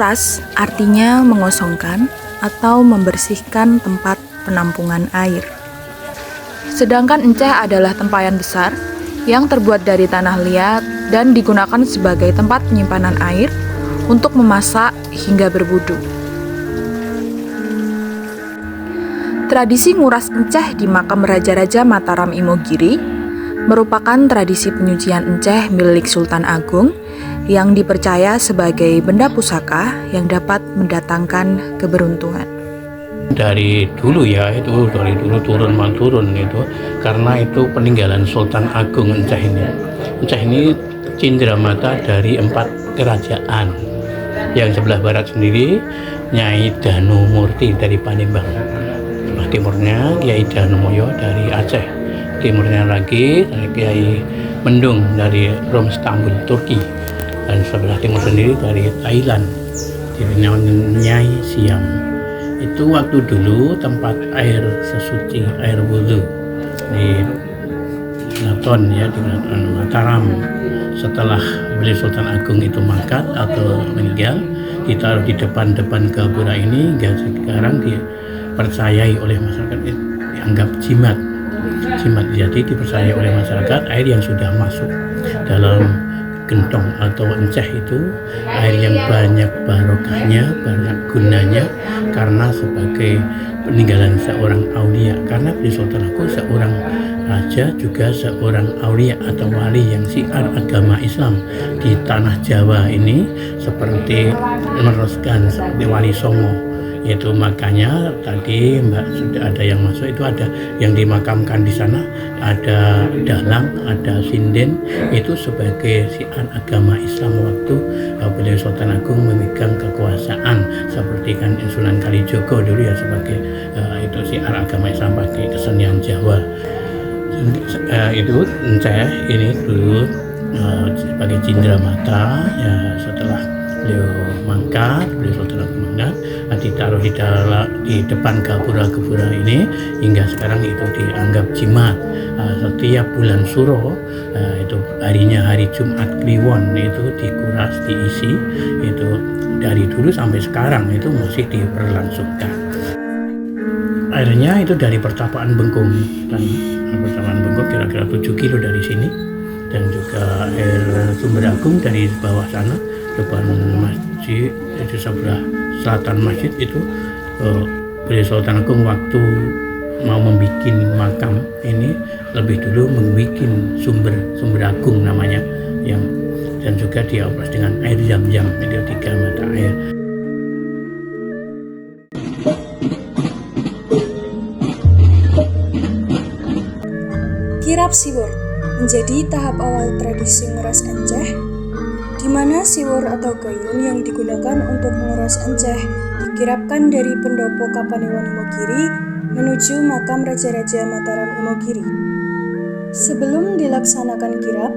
Nguras artinya mengosongkan atau membersihkan tempat penampungan air. Sedangkan enceh adalah tempayan besar yang terbuat dari tanah liat dan digunakan sebagai tempat penyimpanan air untuk memasak hingga berwudu. Tradisi nguras enceh di makam Raja-Raja Mataram Imogiri merupakan tradisi penyucian enceh milik Sultan Agung yang dipercaya sebagai benda pusaka yang dapat mendatangkan keberuntungan. Dari dulu ya, itu dari dulu turun itu, karena itu peninggalan Sultan Agung enceh ini. Enceh ini cindramata dari 4 kerajaan. Yang sebelah barat sendiri Nyai Danumurti dari Palembang. Sebelah timurnya Kiai Danumoyo dari Aceh. Timurnya lagi Kiai Mendung dari Rom Istanbul, Turki. Dan sebelah timur sendiri dari Thailand, Nyai Siam. Itu waktu dulu tempat air sesuci, air wudhu di Keraton ya, di Keraton Mataram. Setelah beliau Sultan Agung itu mangkat atau meninggal, ditaruh di depan gapura ini, hingga sekarang dipercayai oleh masyarakat, dianggap jimat. Jadi dipercayai oleh masyarakat air yang sudah masuk dalam gentong atau enceh itu air yang banyak barokahnya, banyak gunanya, karena sebagai peninggalan seorang aulia. Karena beliau Sultan Agung seorang raja, juga seorang aulia atau wali yang syiar agama Islam di tanah Jawa ini, seperti meneruskan seperti Wali Songo. Yaitu makanya tadi Mbak sudah ada yang masuk, itu ada yang dimakamkan di sana, ada dalang, ada sinden, itu sebagai syiar agama Islam waktu beliau Sultan Agung memegang kekuasaan, seperti kan Sunan Kalijogo dulu ya, sebagai itu syiar agama Islam pakai kesenian Jawa. Itu enceh ini dulu sebagai cindramata ya. Setelah beliau mangkat, beliau Sultan Agung mangkat, ditaruh di depan gapura ini, hingga sekarang itu dianggap jimat. Setiap bulan Suro, itu harinya hari Jumat Kliwon, itu dikuras, diisi, itu dari dulu sampai sekarang itu masih diberlangsungkan. Airnya itu dari pertapaan Bengkung, dan pertapaan Bengkung kira-kira 7 kilo dari sini, dan juga air Sumber Agung dari bawah sana, depan masjid, itu sebelah selatan masjid itu beliau Sultan Agung waktu mau membuat makam ini lebih dulu membuat sumber Agung namanya, yang dan juga dioperasi dengan air Zam-Zam, itu 3 mata air. Kirap Siwur menjadi tahap awal tradisi nguras enceh, di mana siwur atau gayung yang digunakan untuk menguras enceh dikirapkan dari pendopo Kapanewon Imogiri menuju makam Raja-Raja Mataram Imogiri. Sebelum dilaksanakan kirap,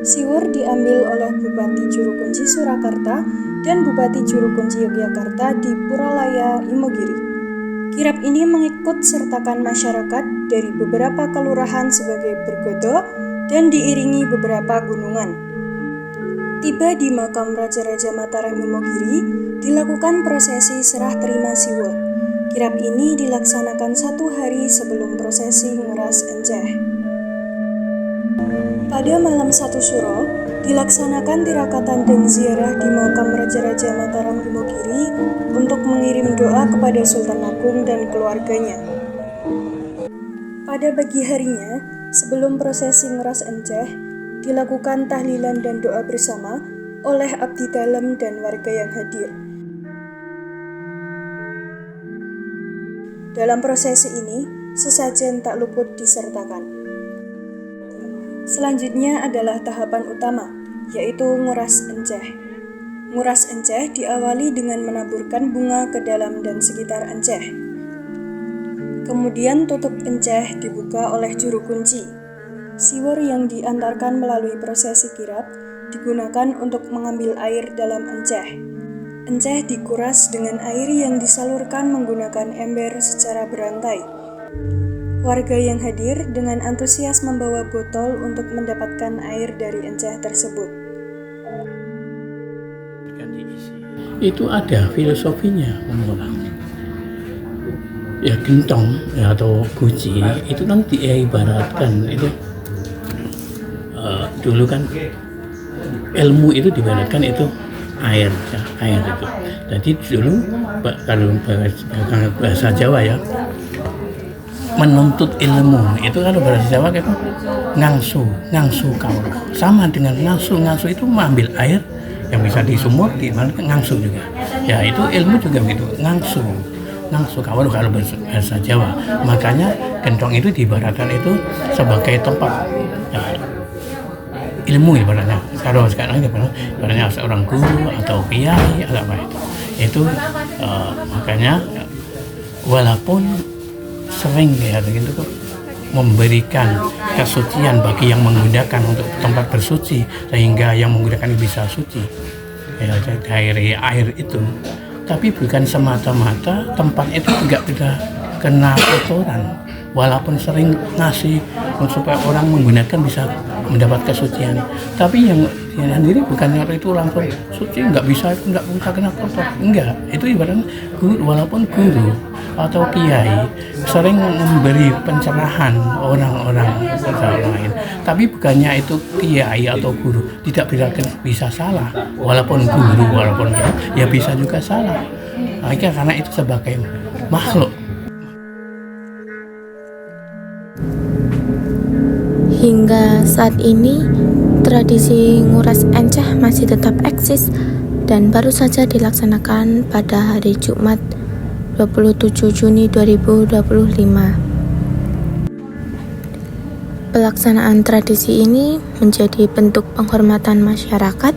siwur diambil oleh Bupati Jurukunci Surakarta dan Bupati Jurukunci Yogyakarta di Puralaya Imogiri. Kirap ini mengikut sertakan masyarakat dari beberapa kelurahan sebagai bergodo dan diiringi beberapa gunungan. Tiba di makam Raja-Raja Mataram Imogiri, dilakukan prosesi serah terima siwur. Kirap ini dilaksanakan 1 hari sebelum prosesi nguras enceh. Pada malam 1 Suro, dilaksanakan tirakatan dan ziarah di makam Raja-Raja Mataram Imogiri untuk mengirim doa kepada Sultan Agung dan keluarganya. Pada pagi harinya, sebelum prosesi nguras enceh, dilakukan tahlilan dan doa bersama oleh abdi dalam dan warga yang hadir. Dalam prosesi ini, sesajen tak luput disertakan. Selanjutnya adalah tahapan utama, yaitu nguras enceh. Nguras enceh diawali dengan menaburkan bunga ke dalam dan sekitar enceh. Kemudian tutup enceh dibuka oleh juru kunci. Siwur yang diantarkan melalui prosesi kirap digunakan untuk mengambil air dalam enceh. Enceh dikuras dengan air yang disalurkan menggunakan ember secara berantai. Warga yang hadir dengan antusias membawa botol untuk mendapatkan air dari enceh tersebut. itu ada filosofinya orang. Ya gentong ya, atau guci itu kan diibaratkan itu dulu kan ilmu itu diibaratkan itu air ya, air itu. Jadi dulu kalau bahasa Jawa ya, menuntut ilmu itu kalau bahasa Jawa itu ngangsu kawruh, sama dengan ngangsu itu mengambil air yang bisa di sumur, di mana ngangsu juga ya, itu ilmu juga gitu, ngangsu kawruh kalau bahasa Jawa. Makanya gentong itu diibaratkan itu sebagai tempat ya, ilmu ibaratnya. Kalau sekarang ibaratnya seorang guru atau kiai atau apa itu makanya walaupun sering ya gitu memberikan kesucian bagi yang menggunakan untuk tempat bersuci, sehingga yang menggunakan bisa suci ya dari air itu, tapi bukan semata-mata tempat itu juga tidak kena kotoran. Walaupun sering ngasih supaya orang menggunakan bisa mendapat kesucian, tapi yang sendiri bukannya itu langsung suci, nggak bisa kena kotor, enggak. Itu ibaratnya guru, walaupun guru atau kiai sering memberi pencerahan orang-orang lain, tapi bukannya itu kiai atau guru tidak bisa salah, walaupun guru walaupun ya bisa juga salah. Karena itu sebagai makhluk. Hingga saat ini, tradisi nguras enceh masih tetap eksis dan baru saja dilaksanakan pada hari Jumat 27 Juni 2025. Pelaksanaan tradisi ini menjadi bentuk penghormatan masyarakat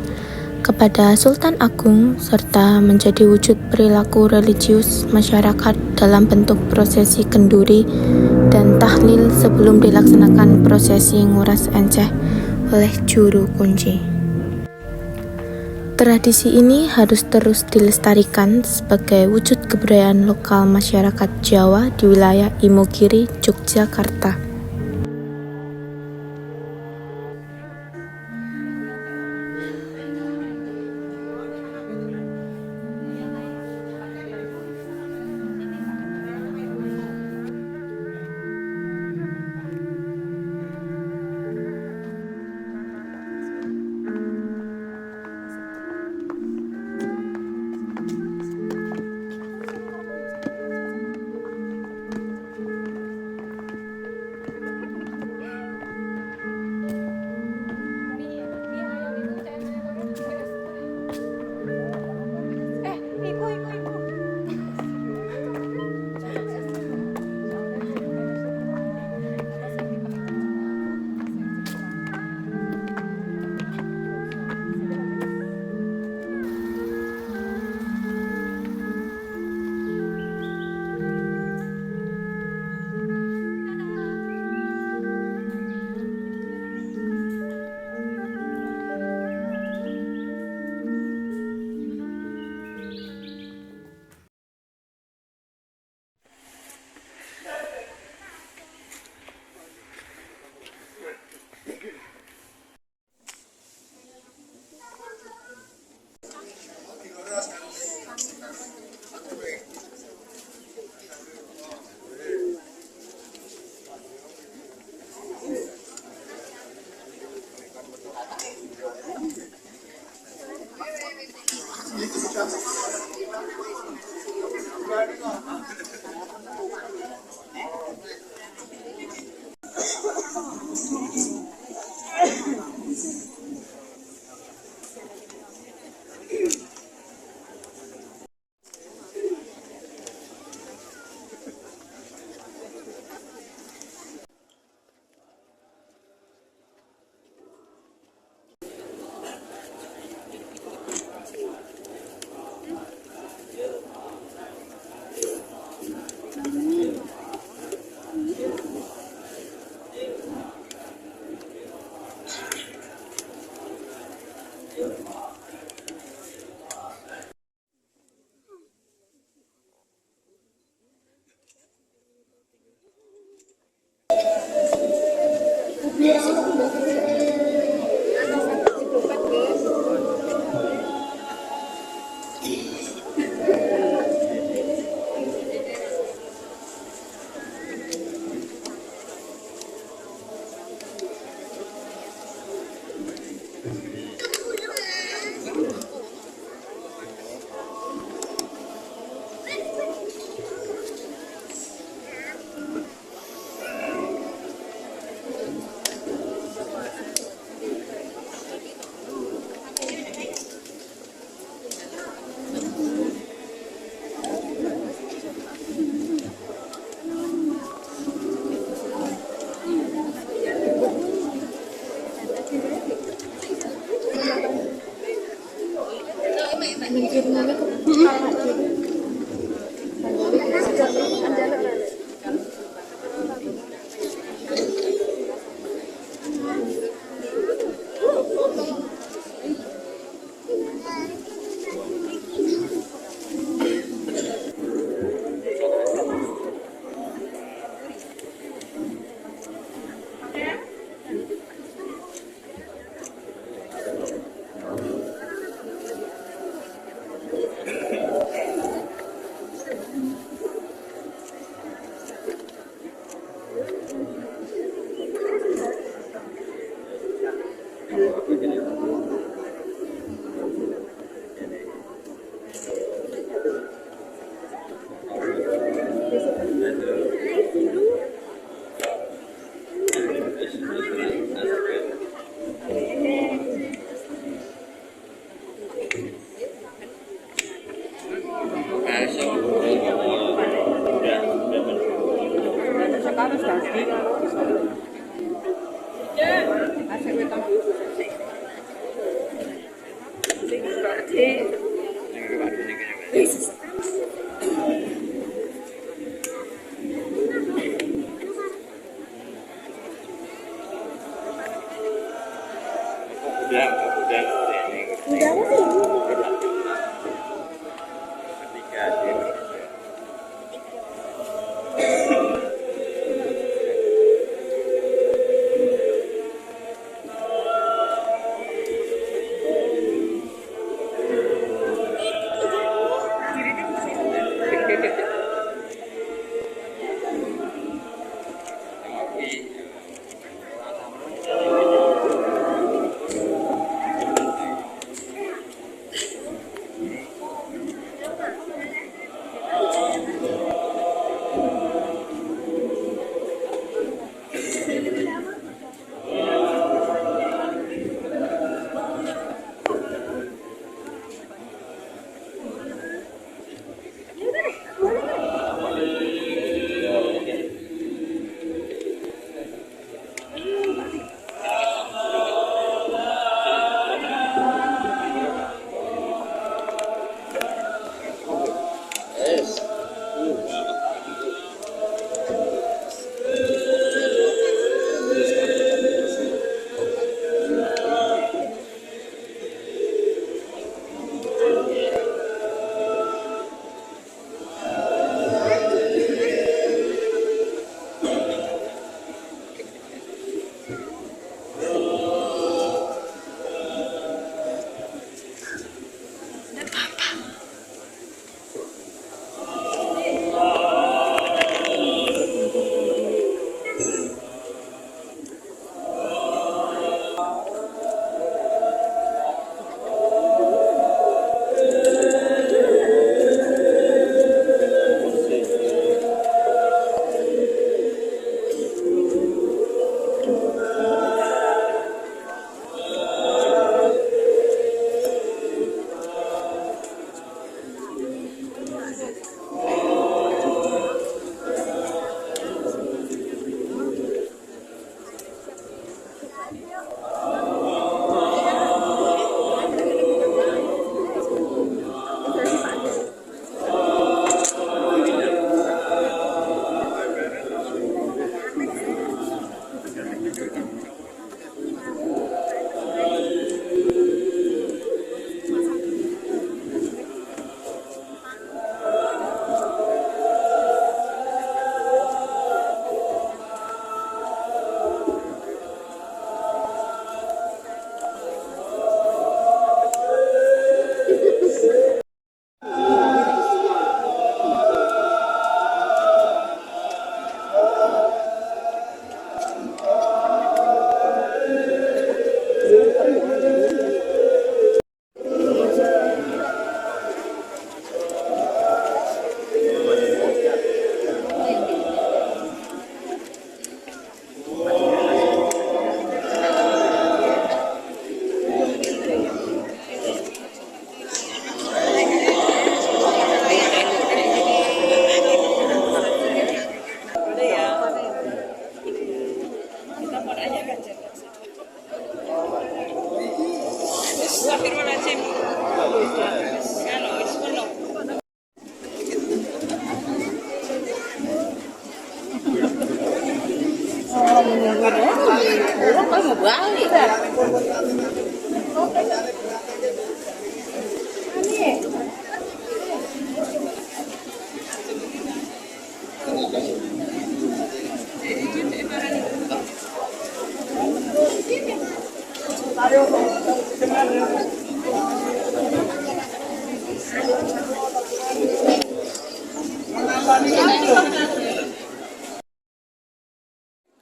kepada Sultan Agung serta menjadi wujud perilaku religius masyarakat dalam bentuk prosesi kenduri dan tahlil sebelum dilaksanakan prosesi nguras enceh oleh juru kunci. Tradisi ini harus terus dilestarikan sebagai wujud kebudayaan lokal masyarakat Jawa di wilayah Imogiri, Yogyakarta.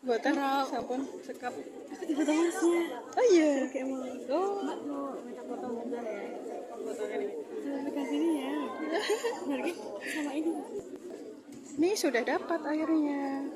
Buatan sabun sekap. Oh iya, kayak mau. Oh, mau minta foto mobil ya. Fotonya nih. Aplikasi ini ya. Harga sama ini. Ini sudah dapat akhirnya.